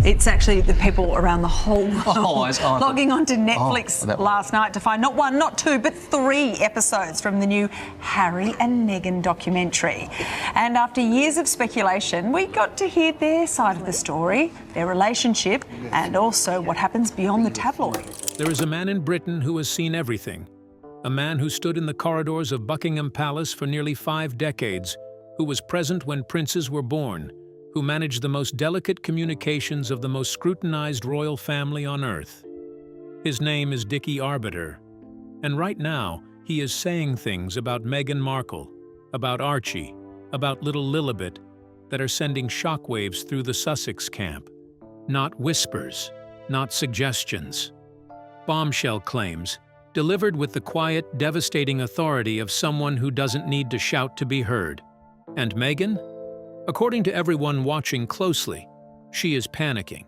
It's actually the people around the whole world logging onto Netflix last night to find not one, not two, but 3 episodes from the new Harry and Meghan documentary. And after years of speculation, we got to hear their side of the story, their relationship, and also what happens beyond the tabloid. There is a man in Britain who has seen everything. A man who stood in the corridors of Buckingham Palace for nearly 5 decades, who was present when princes were born, who managed the most delicate communications of the most scrutinized royal family on earth. His name is Dickie Arbiter, and right now he is saying things about Meghan Markle, about Archie, about little Lilibet, that are sending shockwaves through the Sussex camp. Not whispers, not suggestions. Bombshell claims, delivered with the quiet, devastating authority of someone who doesn't need to shout to be heard. And Meghan? According to everyone watching closely, she is panicking.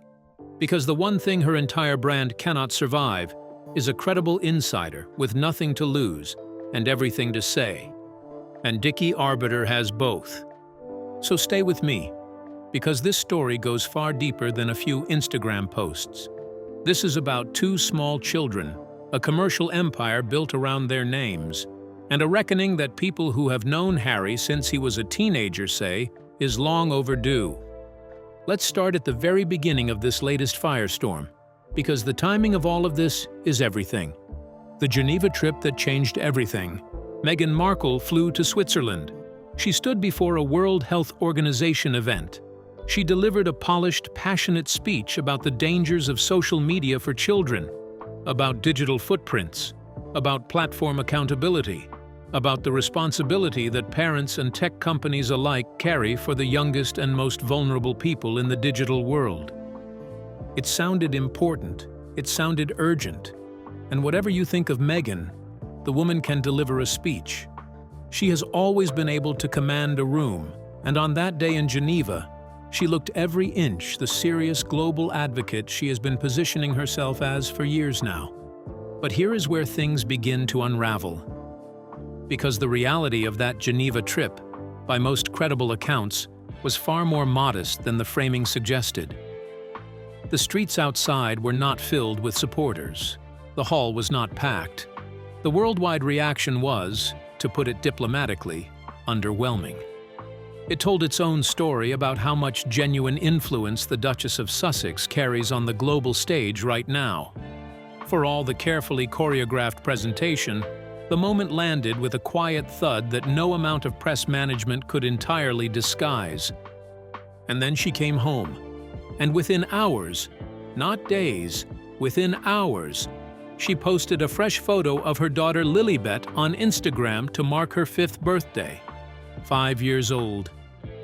Because the one thing her entire brand cannot survive is a credible insider with nothing to lose and everything to say. And Dickie Arbiter has both. So stay with me, because this story goes far deeper than a few Instagram posts. This is about 2 small children, a commercial empire built around their names, and a reckoning that people who have known Harry since he was a teenager say is long overdue. Let's start at the very beginning of this latest firestorm, because the timing of all of this is everything. The Geneva trip that changed everything. Meghan Markle flew to Switzerland. She stood before a World Health Organization event. She delivered a polished, passionate speech about the dangers of social media for children, about digital footprints, about platform accountability, about the responsibility that parents and tech companies alike carry for the youngest and most vulnerable people in the digital world. It sounded important, it sounded urgent, and whatever you think of Meghan, the woman can deliver a speech. She has always been able to command a room, and on that day in Geneva, she looked every inch the serious global advocate she has been positioning herself as for years now. But here is where things begin to unravel. Because the reality of that Geneva trip, by most credible accounts, was far more modest than the framing suggested. The streets outside were not filled with supporters. The hall was not packed. The worldwide reaction was, to put it diplomatically, underwhelming. It told its own story about how much genuine influence the Duchess of Sussex carries on the global stage right now. For all the carefully choreographed presentation, the moment landed with a quiet thud that no amount of press management could entirely disguise. And then she came home, and within hours, not days, within hours, she posted a fresh photo of her daughter Lilibet on Instagram to mark her 5th birthday. 5 years old,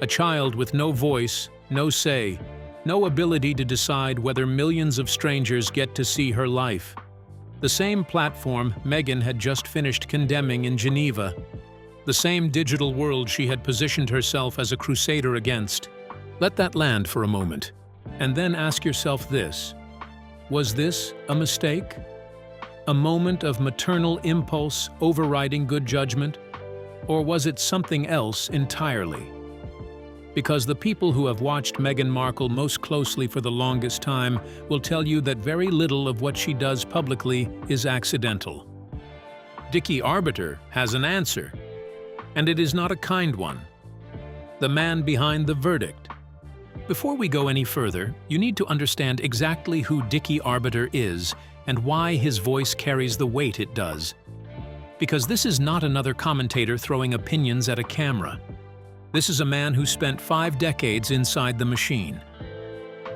a child with no voice, no say, no ability to decide whether millions of strangers get to see her life. The same platform Meghan had just finished condemning in Geneva, the same digital world she had positioned herself as a crusader against. Let that land for a moment, and then ask yourself this: was this a mistake? A moment of maternal impulse overriding good judgment? Or was it something else entirely? Because the people who have watched Meghan Markle most closely for the longest time will tell you that very little of what she does publicly is accidental. Dickie Arbiter has an answer, and it is not a kind one. The man behind the verdict. Before we go any further, you need to understand exactly who Dickie Arbiter is and why his voice carries the weight it does. Because this is not another commentator throwing opinions at a camera. This is a man who spent 5 decades inside the machine.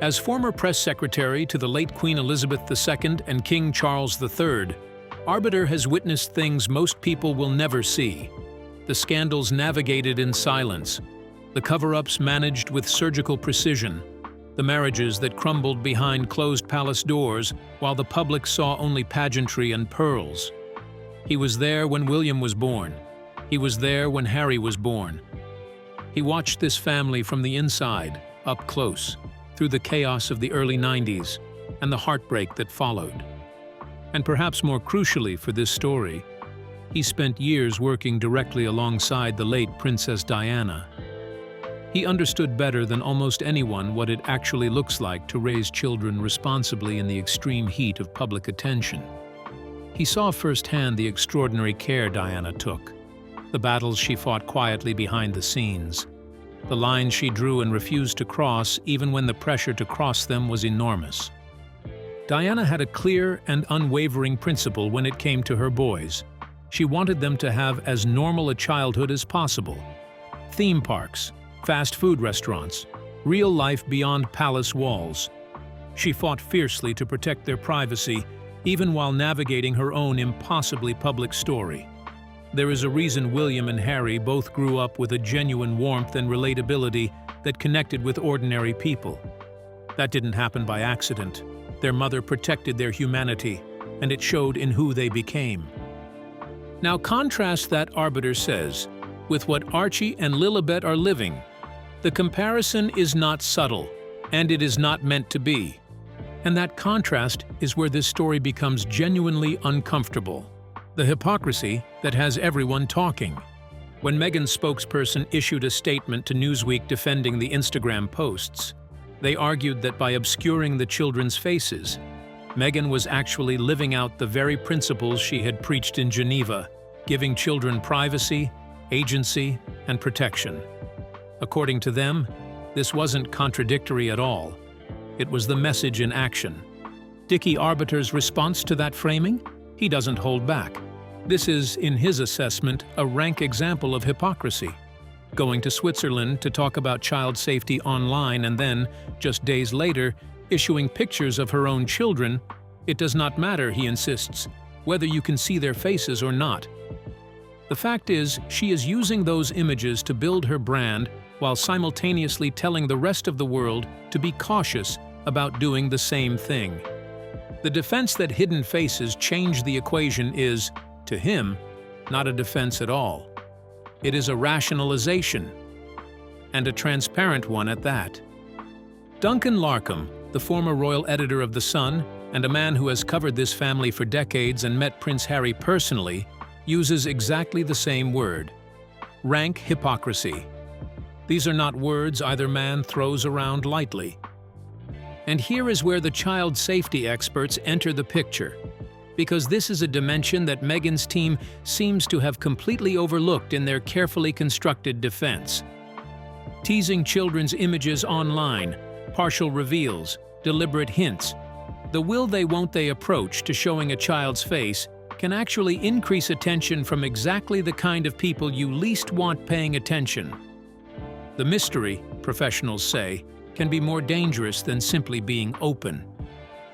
As former press secretary to the late Queen Elizabeth II and King Charles III, Arbiter has witnessed things most people will never see. The scandals navigated in silence, the cover-ups managed with surgical precision, the marriages that crumbled behind closed palace doors while the public saw only pageantry and pearls. He was there when William was born. He was there when Harry was born. He watched this family from the inside, up close, through the chaos of the early 90s and the heartbreak that followed. And perhaps more crucially for this story, he spent years working directly alongside the late Princess Diana. He understood better than almost anyone what it actually looks like to raise children responsibly in the extreme heat of public attention. He saw firsthand the extraordinary care Diana took, the battles she fought quietly behind the scenes, the lines she drew and refused to cross even when the pressure to cross them was enormous. Diana had a clear and unwavering principle when it came to her boys. She wanted them to have as normal a childhood as possible. Theme parks, fast food restaurants, real life beyond palace walls. She fought fiercely to protect their privacy, even while navigating her own impossibly public story. There is a reason William and Harry both grew up with a genuine warmth and relatability that connected with ordinary people. That didn't happen by accident. Their mother protected their humanity, and it showed in who they became. Now contrast that Arbiter says with what Archie and Lilibet are living. The comparison is not subtle, and it is not meant to be. And that contrast is where this story becomes genuinely uncomfortable. The hypocrisy that has everyone talking. When Meghan's spokesperson issued a statement to Newsweek defending the Instagram posts, they argued that by obscuring the children's faces, Meghan was actually living out the very principles she had preached in Geneva, giving children privacy, agency, and protection. According to them, this wasn't contradictory at all. It was the message in action. Dickie Arbiter's response to that framing? He doesn't hold back. This is, in his assessment, a rank example of hypocrisy. Going to Switzerland to talk about child safety online and then, just days later, issuing pictures of her own children. It does not matter, he insists, whether you can see their faces or not. The fact is, she is using those images to build her brand while simultaneously telling the rest of the world to be cautious about doing the same thing. The defense that hidden faces change the equation is, to him, not a defense at all. It is a rationalization, and a transparent one at that. Duncan Larcombe, the former royal editor of The Sun, and a man who has covered this family for decades and met Prince Harry personally, uses exactly the same word: rank hypocrisy. These are not words either man throws around lightly. And here is where the child safety experts enter the picture, because this is a dimension that Meghan's team seems to have completely overlooked in their carefully constructed defense. Teasing children's images online, partial reveals, deliberate hints, the will they won't they approach to showing a child's face can actually increase attention from exactly the kind of people you least want paying attention. The mystery, professionals say, can be more dangerous than simply being open.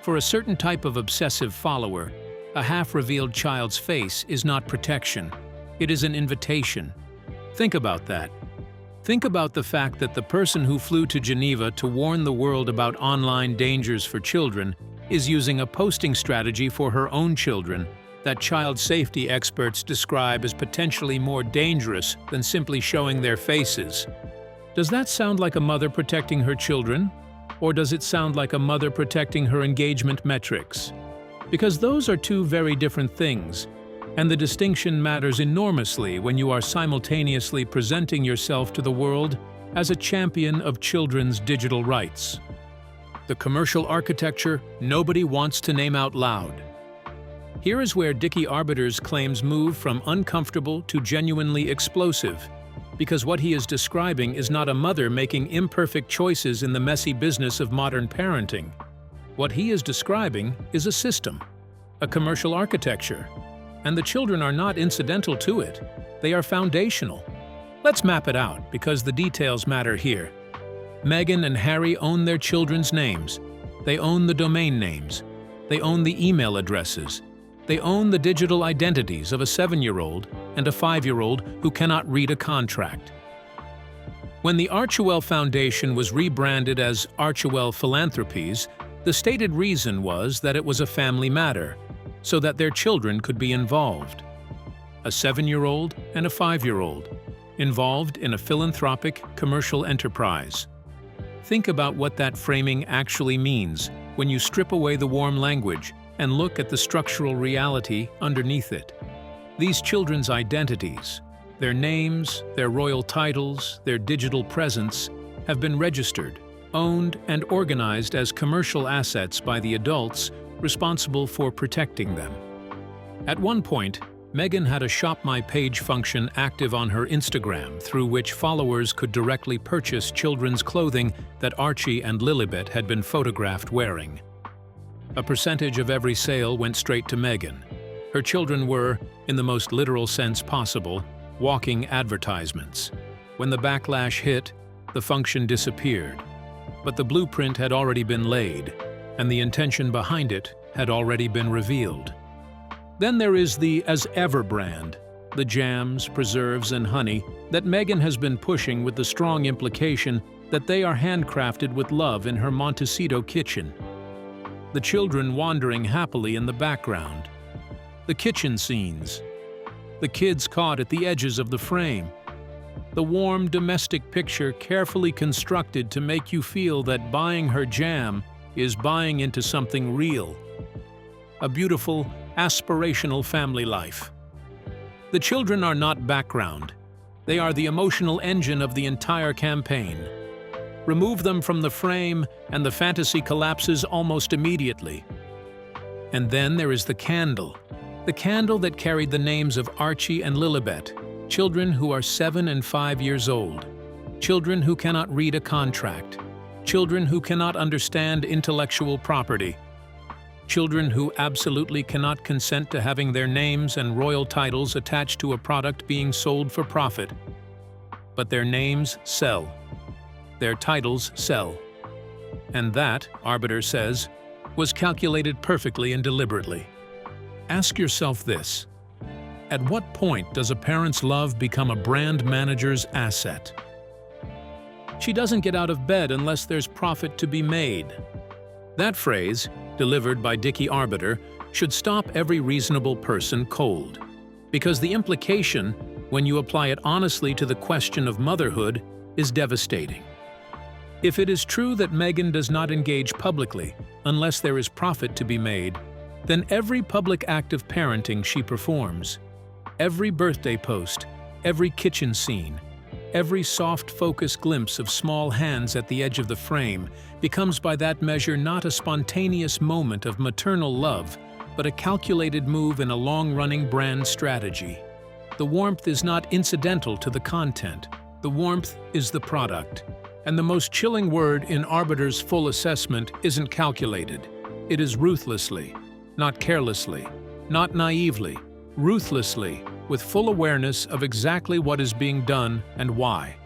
For a certain type of obsessive follower, a half-revealed child's face is not protection. It is an invitation. Think about that. Think about the fact that the person who flew to Geneva to warn the world about online dangers for children is using a posting strategy for her own children that child safety experts describe as potentially more dangerous than simply showing their faces. Does that sound like a mother protecting her children? Or does it sound like a mother protecting her engagement metrics? Because those are two very different things, and the distinction matters enormously when you are simultaneously presenting yourself to the world as a champion of children's digital rights. The commercial architecture nobody wants to name out loud. Here is where Dickie Arbiter's claims move from uncomfortable to genuinely explosive, because what he is describing is not a mother making imperfect choices in the messy business of modern parenting. What he is describing is a system, a commercial architecture, and the children are not incidental to it. They are foundational. Let's map it out, because the details matter here. Meghan and Harry own their children's names. They own the domain names. They own the email addresses. They own the digital identities of a 7-year-old and a 5-year-old who cannot read a contract. When the Archewell Foundation was rebranded as Archewell Philanthropies, the stated reason was that it was a family matter, so that their children could be involved. A 7-year-old and a 5-year-old, involved in a philanthropic commercial enterprise. Think about what that framing actually means when you strip away the warm language and look at the structural reality underneath it. These children's identities, their names, their royal titles, their digital presence, have been registered, owned, and organized as commercial assets by the adults responsible for protecting them. At one point, Meghan had a Shop My Page function active on her Instagram through which followers could directly purchase children's clothing that Archie and Lilibet had been photographed wearing. A percentage of every sale went straight to Meghan. Her children were, in the most literal sense possible, walking advertisements. When the backlash hit, the function disappeared. But the blueprint had already been laid, and the intention behind it had already been revealed. Then there is the As Ever brand, the jams, preserves, and honey that Meghan has been pushing with the strong implication that they are handcrafted with love in her Montecito kitchen. The children wandering happily in the background. The kitchen scenes. The kids caught at the edges of the frame. The warm domestic picture carefully constructed to make you feel that buying her jam is buying into something real. A beautiful, aspirational family life. The children are not background. They are the emotional engine of the entire campaign. Remove them from the frame and the fantasy collapses almost immediately. And then there is the candle that carried the names of Archie and Lilibet, children who are 7 and 5 years old, children who cannot read a contract, children who cannot understand intellectual property, children who absolutely cannot consent to having their names and royal titles attached to a product being sold for profit. But their names sell. Their titles sell. And that, Arbiter says, was calculated perfectly and deliberately. Ask yourself this: at what point does a parent's love become a brand manager's asset? She doesn't get out of bed unless there's profit to be made. That phrase, delivered by Dickie Arbiter, should stop every reasonable person cold. Because the implication, when you apply it honestly to the question of motherhood, is devastating. If it is true that Meghan does not engage publicly unless there is profit to be made, then every public act of parenting she performs, every birthday post, every kitchen scene, every soft focus glimpse of small hands at the edge of the frame becomes by that measure not a spontaneous moment of maternal love, but a calculated move in a long-running brand strategy. The warmth is not incidental to the content. The warmth is the product. And the most chilling word in Arbiter's full assessment isn't calculated. It is ruthlessly, not carelessly, not naively, ruthlessly, with full awareness of exactly what is being done and why.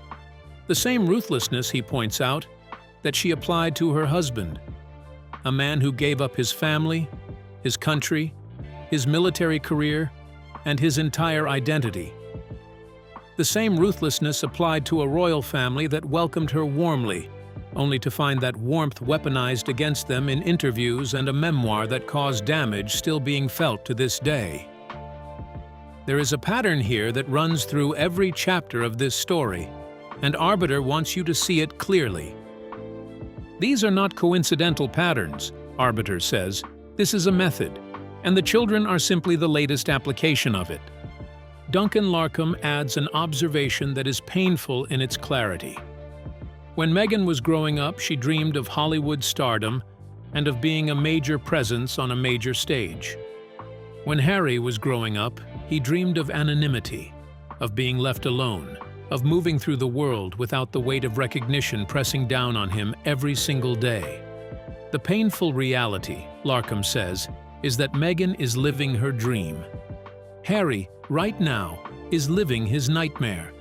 The same ruthlessness, he points out, that she applied to her husband, a man who gave up his family, his country, his military career, and his entire identity. The same ruthlessness applied to a royal family that welcomed her warmly, only to find that warmth weaponized against them in interviews and a memoir that caused damage still being felt to this day. There is a pattern here that runs through every chapter of this story, and Arbiter wants you to see it clearly. These are not coincidental patterns, Arbiter says. This is a method, and the children are simply the latest application of it. Duncan Larcombe adds an observation that is painful in its clarity. When Meghan was growing up, she dreamed of Hollywood stardom and of being a major presence on a major stage. When Harry was growing up, he dreamed of anonymity, of being left alone, of moving through the world without the weight of recognition pressing down on him every single day. The painful reality, Larcombe says, is that Meghan is living her dream. Harry, right now, is living his nightmare.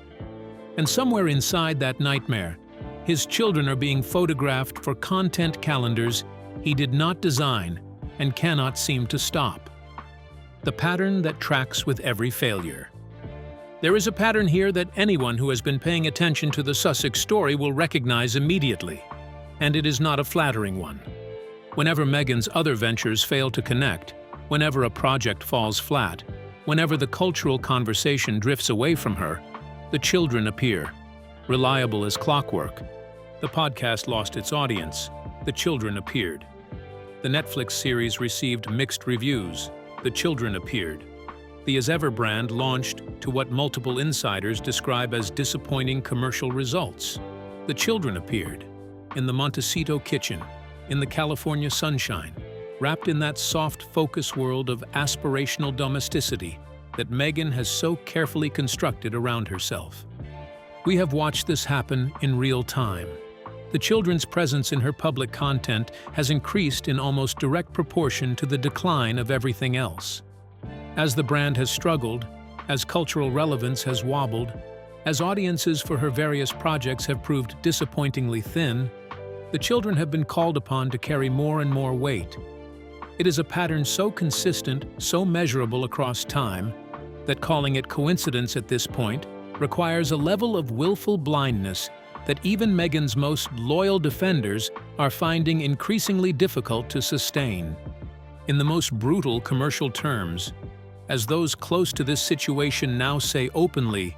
And somewhere inside that nightmare, his children are being photographed for content calendars he did not design and cannot seem to stop. The pattern that tracks with every failure. There is a pattern here that anyone who has been paying attention to the Sussex story will recognize immediately, and it is not a flattering one. Whenever Meghan's other ventures fail to connect, whenever a project falls flat, whenever the cultural conversation drifts away from her, the children appear, reliable as clockwork. The podcast lost its audience. The children appeared. The Netflix series received mixed reviews. The children appeared. The As Ever brand launched to what multiple insiders describe as disappointing commercial results. The children appeared, in the Montecito kitchen, in the California sunshine, wrapped in that soft focus world of aspirational domesticity that Meghan has so carefully constructed around herself. We have watched this happen in real time. The children's presence in her public content has increased in almost direct proportion to the decline of everything else. As the brand has struggled, as cultural relevance has wobbled, as audiences for her various projects have proved disappointingly thin, the children have been called upon to carry more and more weight. It is a pattern so consistent, so measurable across time, that calling it coincidence at this point requires a level of willful blindness that even Meghan's most loyal defenders are finding increasingly difficult to sustain. In the most brutal commercial terms, as those close to this situation now say openly,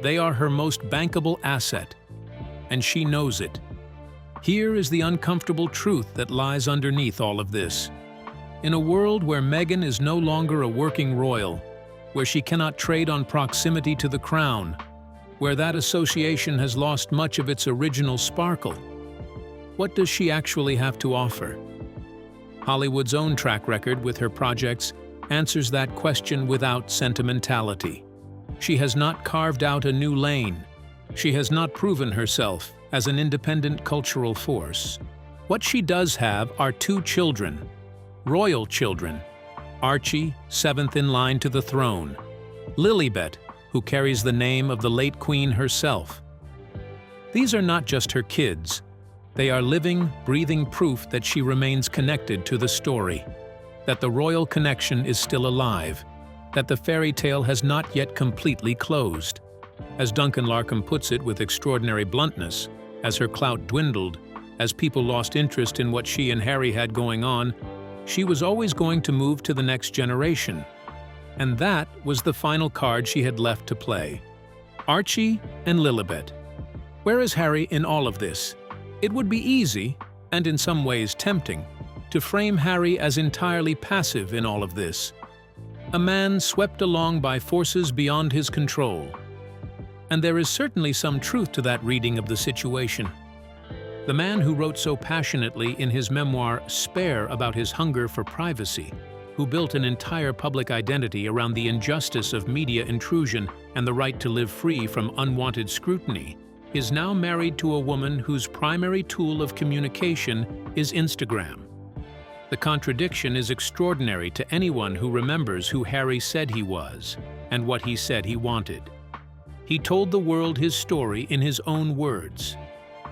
they are her most bankable asset, and she knows it. Here is the uncomfortable truth that lies underneath all of this. In a world where Meghan is no longer a working royal, where she cannot trade on proximity to the crown, where that association has lost much of its original sparkle, what does she actually have to offer? Hollywood's own track record with her projects answers that question without sentimentality. She has not carved out a new lane. She has not proven herself as an independent cultural force. What she does have are two children, royal children. Archie, seventh in line to the throne. Lilibet, who carries the name of the late Queen herself. These are not just her kids. They are living, breathing proof that she remains connected to the story, that the royal connection is still alive, that the fairy tale has not yet completely closed. As Duncan Larcombe puts it with extraordinary bluntness, as her clout dwindled, as people lost interest in what she and Harry had going on, she was always going to move to the next generation. And that was the final card she had left to play. Archie and Lilibet. Where is Harry in all of this? It would be easy, and in some ways tempting, to frame Harry as entirely passive in all of this. A man swept along by forces beyond his control. And there is certainly some truth to that reading of the situation. The man who wrote so passionately in his memoir Spare about his hunger for privacy, who built an entire public identity around the injustice of media intrusion and the right to live free from unwanted scrutiny, is now married to a woman whose primary tool of communication is Instagram. The contradiction is extraordinary to anyone who remembers who Harry said he was and what he said he wanted. He told the world his story in his own words.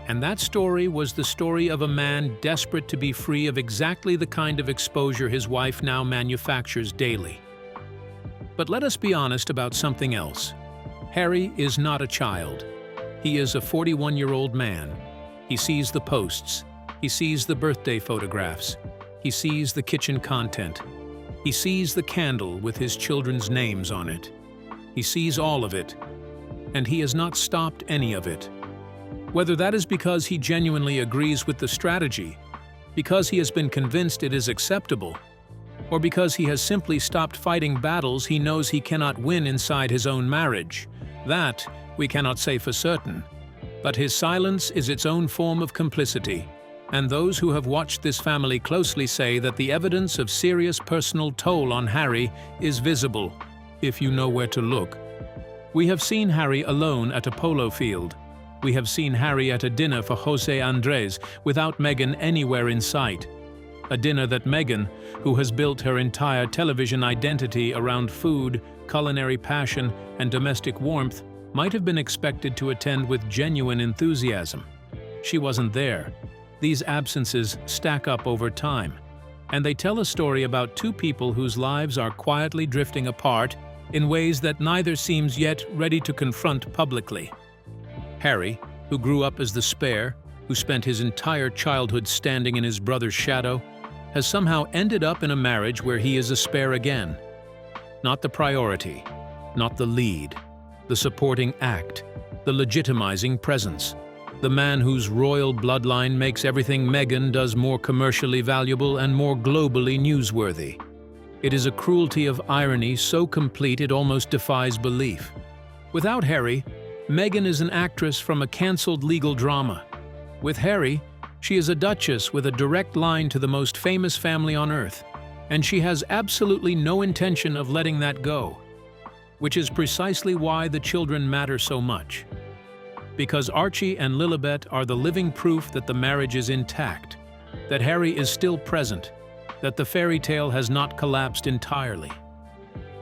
And that story was the story of a man desperate to be free of exactly the kind of exposure his wife now manufactures daily. But let us be honest about something else. Harry is not a child. He is a 41-year-old man. He sees the posts. He sees the birthday photographs. He sees the kitchen content. He sees the candle with his children's names on it. He sees all of it. And he has not stopped any of it. Whether that is because he genuinely agrees with the strategy, because he has been convinced it is acceptable, or because he has simply stopped fighting battles he knows he cannot win inside his own marriage, that we cannot say for certain. But his silence is its own form of complicity, and those who have watched this family closely say that the evidence of serious personal toll on Harry is visible, if you know where to look. We have seen Harry alone at a polo field. We have seen Harry at a dinner for Jose Andres without Meghan anywhere in sight. A dinner that Meghan, who has built her entire television identity around food, culinary passion, and domestic warmth, might have been expected to attend with genuine enthusiasm. She wasn't there. These absences stack up over time, and they tell a story about two people whose lives are quietly drifting apart in ways that neither seems yet ready to confront publicly. Harry, who grew up as the spare, who spent his entire childhood standing in his brother's shadow, has somehow ended up in a marriage where he is a spare again. Not the priority, not the lead, the supporting act, the legitimizing presence, the man whose royal bloodline makes everything Meghan does more commercially valuable and more globally newsworthy. It is a cruelty of irony so complete it almost defies belief. Without Harry, Meghan is an actress from a cancelled legal drama. With Harry, she is a duchess with a direct line to the most famous family on earth, and she has absolutely no intention of letting that go, which is precisely why the children matter so much. Because Archie and Lilibet are the living proof that the marriage is intact, that Harry is still present, that the fairy tale has not collapsed entirely.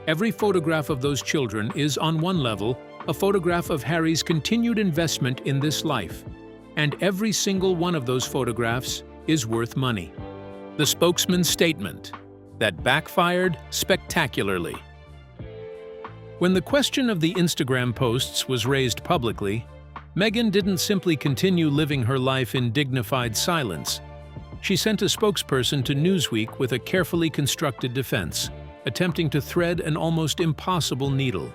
Every photograph of those children is, on one level, a photograph of Harry's continued investment in this life, and every single one of those photographs is worth money. The spokesman's statement that backfired spectacularly. When the question of the Instagram posts was raised publicly, Meghan didn't simply continue living her life in dignified silence. She sent a spokesperson to Newsweek with a carefully constructed defense, attempting to thread an almost impossible needle.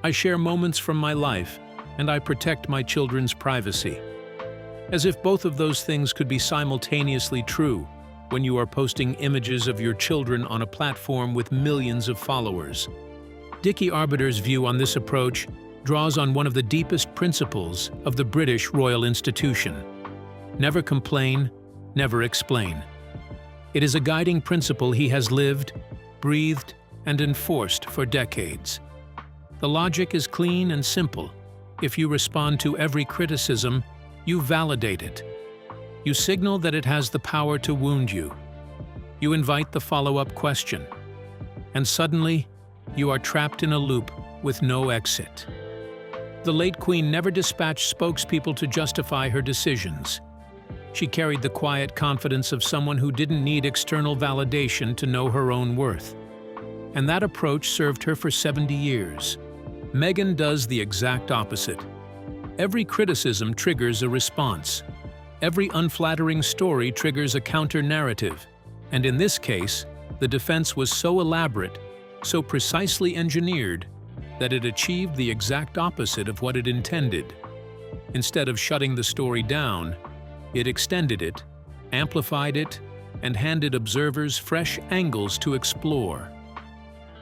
I share moments from my life, and I protect my children's privacy. As if both of those things could be simultaneously true when you are posting images of your children on a platform with millions of followers. Dickie Arbiter's view on this approach draws on one of the deepest principles of the British royal institution. Never complain, never explain. It is a guiding principle he has lived, breathed, and enforced for decades. The logic is clean and simple. If you respond to every criticism, you validate it. You signal that it has the power to wound you. You invite the follow-up question. And suddenly, you are trapped in a loop with no exit. The late Queen never dispatched spokespeople to justify her decisions. She carried the quiet confidence of someone who didn't need external validation to know her own worth. And that approach served her for 70 years. Meghan does the exact opposite. Every criticism triggers a response. Every unflattering story triggers a counter-narrative. And in this case, the defense was so elaborate, so precisely engineered, that it achieved the exact opposite of what it intended. Instead of shutting the story down, it extended it, amplified it, and handed observers fresh angles to explore.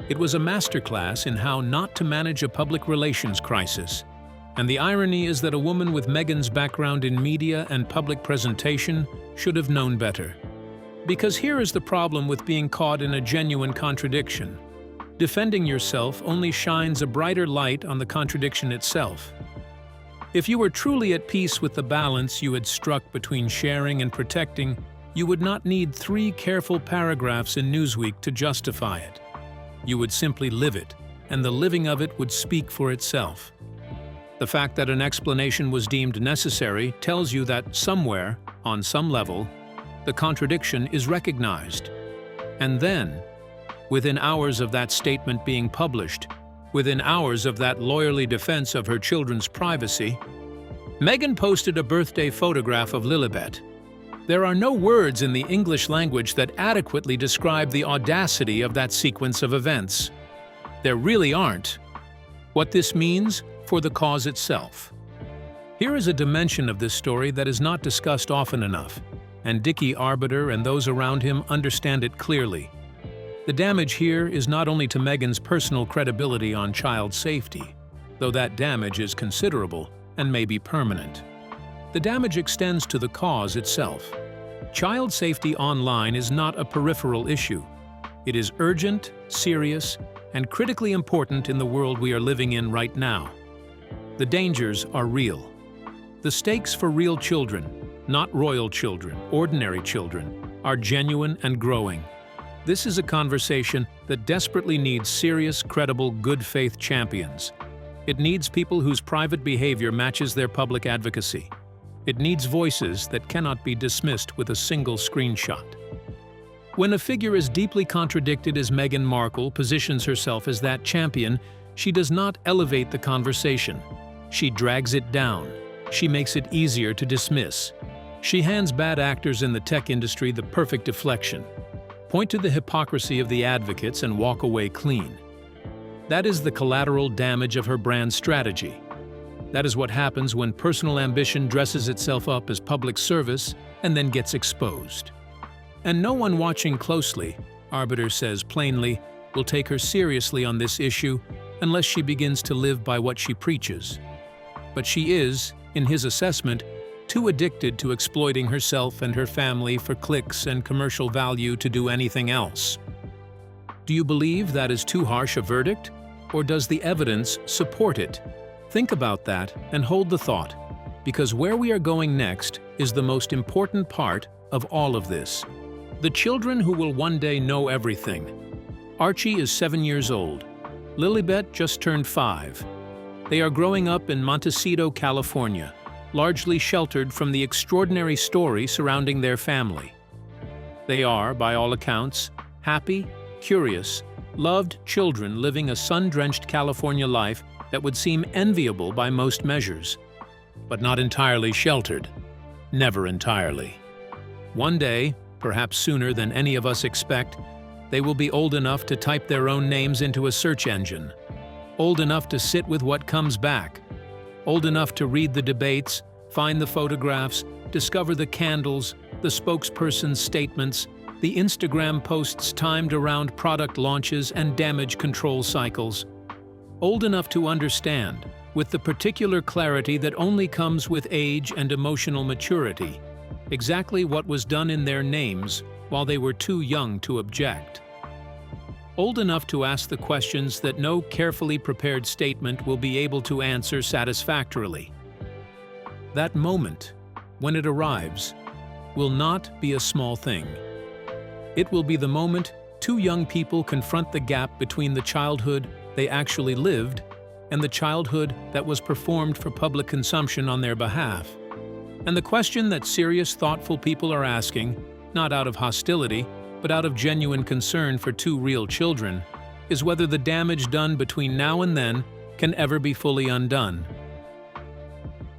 It was a masterclass in how not to manage a public relations crisis. And the irony is that a woman with Meghan's background in media and public presentation should have known better. Because here is the problem with being caught in a genuine contradiction. Defending yourself only shines a brighter light on the contradiction itself. If you were truly at peace with the balance you had struck between sharing and protecting, you would not need 3 careful paragraphs in Newsweek to justify it. You would simply live it, and the living of it would speak for itself. The fact that an explanation was deemed necessary tells you that somewhere, on some level, the contradiction is recognized. And then, within hours of that statement being published, within hours of that lawyerly defense of her children's privacy, Meghan posted a birthday photograph of Lilibet. There are no words in the English language that adequately describe the audacity of that sequence of events. There really aren't. What this means for the cause itself. Here is a dimension of this story that is not discussed often enough, and Dickie Arbiter and those around him understand it clearly. The damage here is not only to Meghan's personal credibility on child safety, though that damage is considerable and may be permanent. The damage extends to the cause itself. Child safety online is not a peripheral issue. It is urgent, serious, and critically important in the world we are living in right now. The dangers are real. The stakes for real children, not royal children, ordinary children, are genuine and growing. This is a conversation that desperately needs serious, credible, good faith champions. It needs people whose private behavior matches their public advocacy. It needs voices that cannot be dismissed with a single screenshot. When a figure as deeply contradicted as Meghan Markle positions herself as that champion, she does not elevate the conversation. She drags it down. She makes it easier to dismiss. She hands bad actors in the tech industry the perfect deflection. Point to the hypocrisy of the advocates and walk away clean. That is the collateral damage of her brand strategy. That is what happens when personal ambition dresses itself up as public service and then gets exposed. And no one watching closely, Arbiter says plainly, will take her seriously on this issue unless she begins to live by what she preaches. but she is, in his assessment, too addicted to exploiting herself and her family for clicks and commercial value to do anything else. Do you believe that is too harsh a verdict, or does the evidence support it? Think about that and hold the thought, because where we are going next is the most important part of all of this. The children who will one day know everything. Archie is 7 years old. Lilibet just turned 5. They are growing up in Montecito, California, largely sheltered from the extraordinary story surrounding their family. They are, by all accounts, happy, curious, loved children living a sun-drenched California life that would seem enviable by most measures, but not entirely sheltered. Never entirely. One day, perhaps sooner than any of us expect, they will be old enough to type their own names into a search engine, old enough to sit with what comes back, old enough to read the debates, find the photographs, discover the candles, the spokesperson's statements, the Instagram posts timed around product launches and damage control cycles. Old enough to understand, with the particular clarity that only comes with age and emotional maturity, exactly what was done in their names while they were too young to object. Old enough to ask the questions that no carefully prepared statement will be able to answer satisfactorily. That moment, when it arrives, will not be a small thing. It will be the moment two young people confront the gap between the childhood they actually lived and the childhood that was performed for public consumption on their behalf. And the question that serious, thoughtful people are asking, not out of hostility, but out of genuine concern for two real children, is whether the damage done between now and then can ever be fully undone.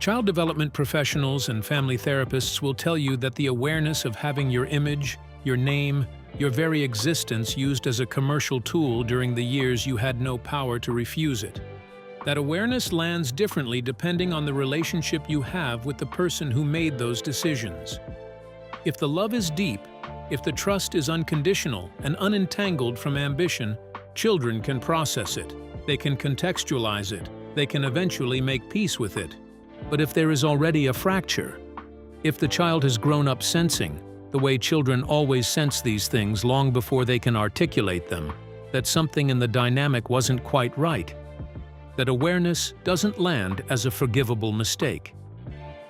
Child development professionals and family therapists will tell you that the awareness of having your image, your name, your very existence used as a commercial tool during the years you had no power to refuse it. That awareness lands differently depending on the relationship you have with the person who made those decisions. If the love is deep, if the trust is unconditional and unentangled from ambition, children can process it, they can contextualize it, they can eventually make peace with it. But if there is already a fracture, if the child has grown up sensing, the way children always sense these things long before they can articulate them, that something in the dynamic wasn't quite right, that awareness doesn't land as a forgivable mistake.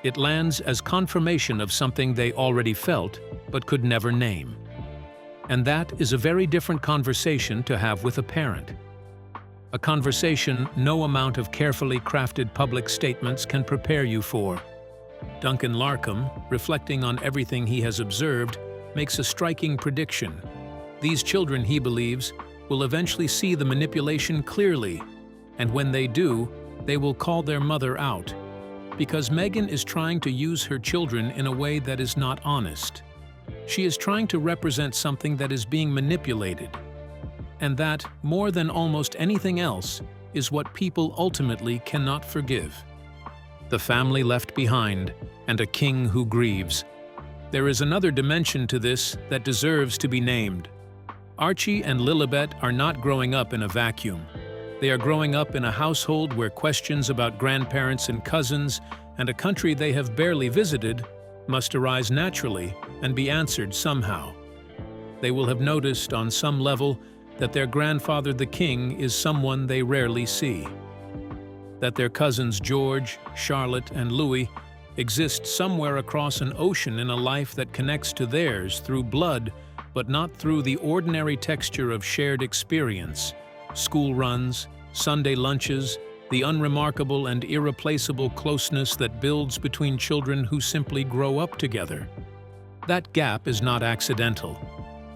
It lands as confirmation of something they already felt but could never name. And that is a very different conversation to have with a parent. A conversation no amount of carefully crafted public statements can prepare you for. Duncan Larcombe, reflecting on everything he has observed, makes a striking prediction. These children, he believes, will eventually see the manipulation clearly, and when they do, they will call their mother out. Because Meghan is trying to use her children in a way that is not honest. She is trying to represent something that is being manipulated. And that, more than almost anything else, is what people ultimately cannot forgive. The family left behind, and a king who grieves. There is another dimension to this that deserves to be named. Archie and Lilibet are not growing up in a vacuum. They are growing up in a household where questions about grandparents and cousins and a country they have barely visited must arise naturally and be answered somehow. They will have noticed on some level that their grandfather the king is someone they rarely see. That their cousins George, Charlotte, and Louis exist somewhere across an ocean in a life that connects to theirs through blood, but not through the ordinary texture of shared experience. School runs, Sunday lunches, the unremarkable and irreplaceable closeness that builds between children who simply grow up together. That gap is not accidental.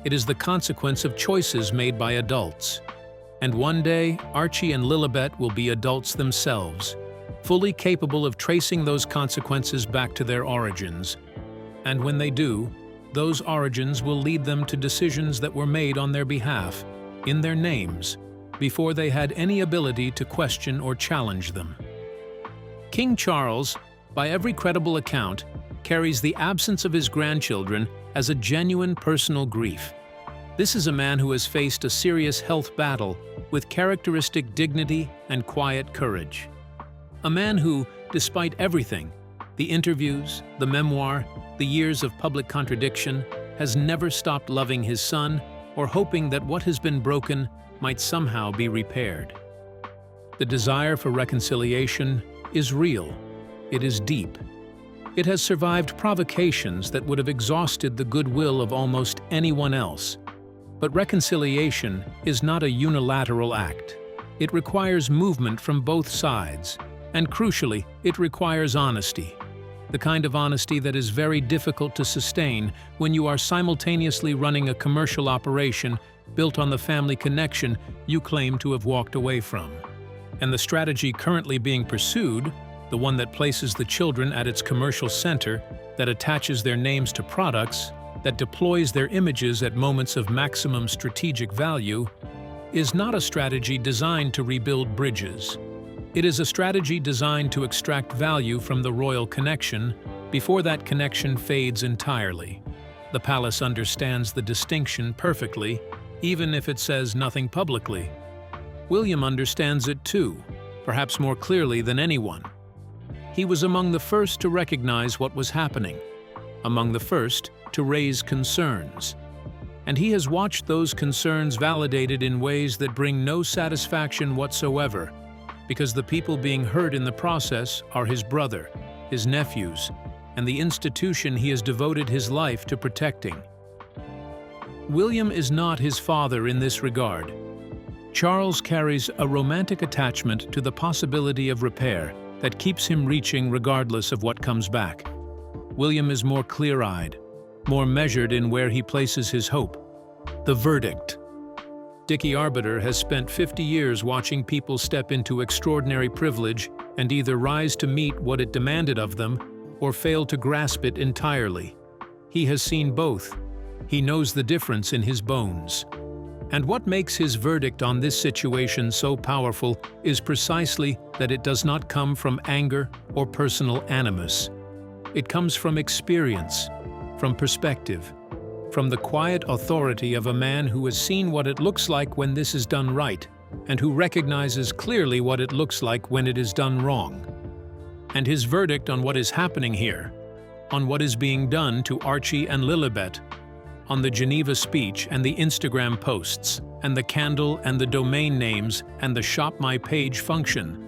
It is the consequence of choices made by adults. And one day, Archie and Lilibet will be adults themselves, fully capable of tracing those consequences back to their origins. And when they do, those origins will lead them to decisions that were made on their behalf, in their names, before they had any ability to question or challenge them. King Charles, by every credible account, carries the absence of his grandchildren as a genuine personal grief. This is a man who has faced a serious health battle with characteristic dignity and quiet courage. A man who, despite everything, the interviews, the memoir, the years of public contradiction, has never stopped loving his son or hoping that what has been broken might somehow be repaired. The desire for reconciliation is real. It is deep. It has survived provocations that would have exhausted the goodwill of almost anyone else. But reconciliation is not a unilateral act. It requires movement from both sides, and crucially, it requires honesty. The kind of honesty that is very difficult to sustain when you are simultaneously running a commercial operation built on the family connection you claim to have walked away from. And the strategy currently being pursued, the one that places the children at its commercial center, that attaches their names to products, that deploys their images at moments of maximum strategic value, is not a strategy designed to rebuild bridges. It is a strategy designed to extract value from the royal connection before that connection fades entirely. The palace understands the distinction perfectly, even if it says nothing publicly. William understands it too, perhaps more clearly than anyone. He was among the first to recognize what was happening, among the first to raise concerns. And he has watched those concerns validated in ways that bring no satisfaction whatsoever, because the people being hurt in the process are his brother, his nephews, and the institution he has devoted his life to protecting. William is not his father in this regard. Charles carries a romantic attachment to the possibility of repair that keeps him reaching regardless of what comes back. William is more clear-eyed, more measured in where he places his hope. The verdict. Dickie Arbiter has spent 50 years watching people step into extraordinary privilege and either rise to meet what it demanded of them or fail to grasp it entirely. He has seen both. He knows the difference in his bones. And what makes his verdict on this situation so powerful is precisely that it does not come from anger or personal animus. It comes from experience, from perspective, from the quiet authority of a man who has seen what it looks like when this is done right, and who recognizes clearly what it looks like when it is done wrong. And his verdict on what is happening here, on what is being done to Archie and Lilibet, on the Geneva speech and the Instagram posts, and the candle and the domain names and the Shop My Page function,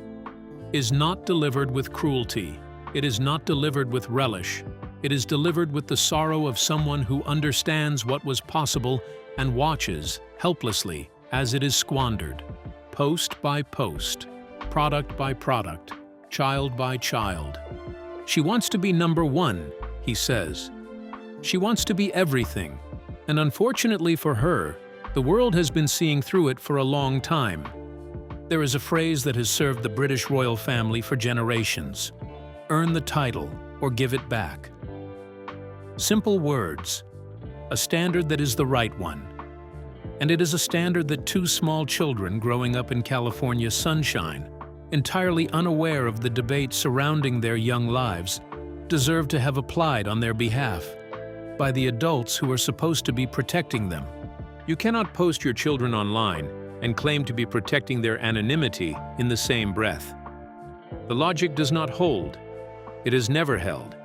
is not delivered with cruelty. It is not delivered with relish. It is delivered with the sorrow of someone who understands what was possible and watches, helplessly, as it is squandered, post by post, product by product, child by child. She wants to be number one, he says. She wants to be everything, and unfortunately for her, the world has been seeing through it for a long time. There is a phrase that has served the British royal family for generations: earn the title or give it back. Simple words, a standard that is the right one. And it is a standard that two small children growing up in California's sunshine, entirely unaware of the debate surrounding their young lives, deserve to have applied on their behalf by the adults who are supposed to be protecting them. You cannot post your children online and claim to be protecting their anonymity in the same breath. The logic does not hold. It has never held.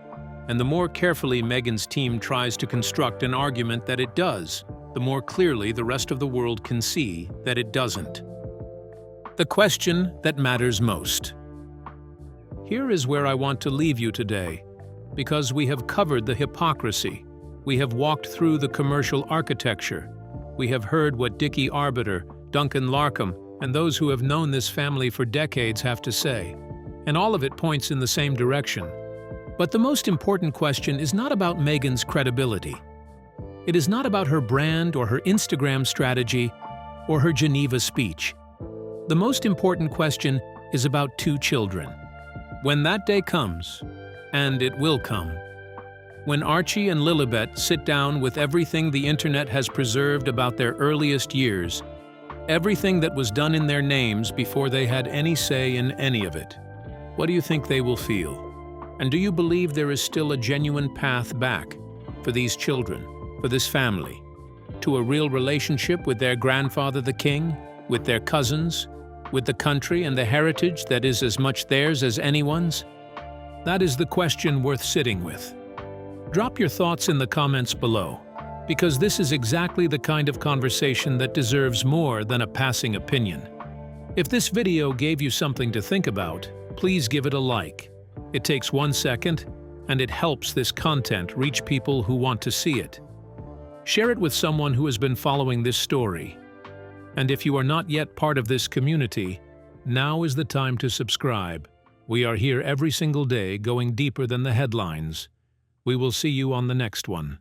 And the more carefully Meghan's team tries to construct an argument that it does, the more clearly the rest of the world can see that it doesn't. The question that matters most. Here is where I want to leave you today, because we have covered the hypocrisy. We have walked through the commercial architecture. We have heard what Dickie Arbiter, Duncan Larkham, and those who have known this family for decades have to say. And all of it points in the same direction. But the most important question is not about Meghan's credibility. It is not about her brand or her Instagram strategy or her Geneva speech. The most important question is about two children. When that day comes, and it will come, when Archie and Lilibet sit down with everything the internet has preserved about their earliest years, everything that was done in their names before they had any say in any of it, what do you think they will feel? And do you believe there is still a genuine path back for these children, for this family, to a real relationship with their grandfather the king, with their cousins, with the country and the heritage that is as much theirs as anyone's? That is the question worth sitting with. Drop your thoughts in the comments below, because this is exactly the kind of conversation that deserves more than a passing opinion. If this video gave you something to think about, please give it a like. It takes 1 second, and it helps this content reach people who want to see it. Share it with someone who has been following this story. And if you are not yet part of this community, now is the time to subscribe. We are here every single day going deeper than the headlines. We will see you on the next one.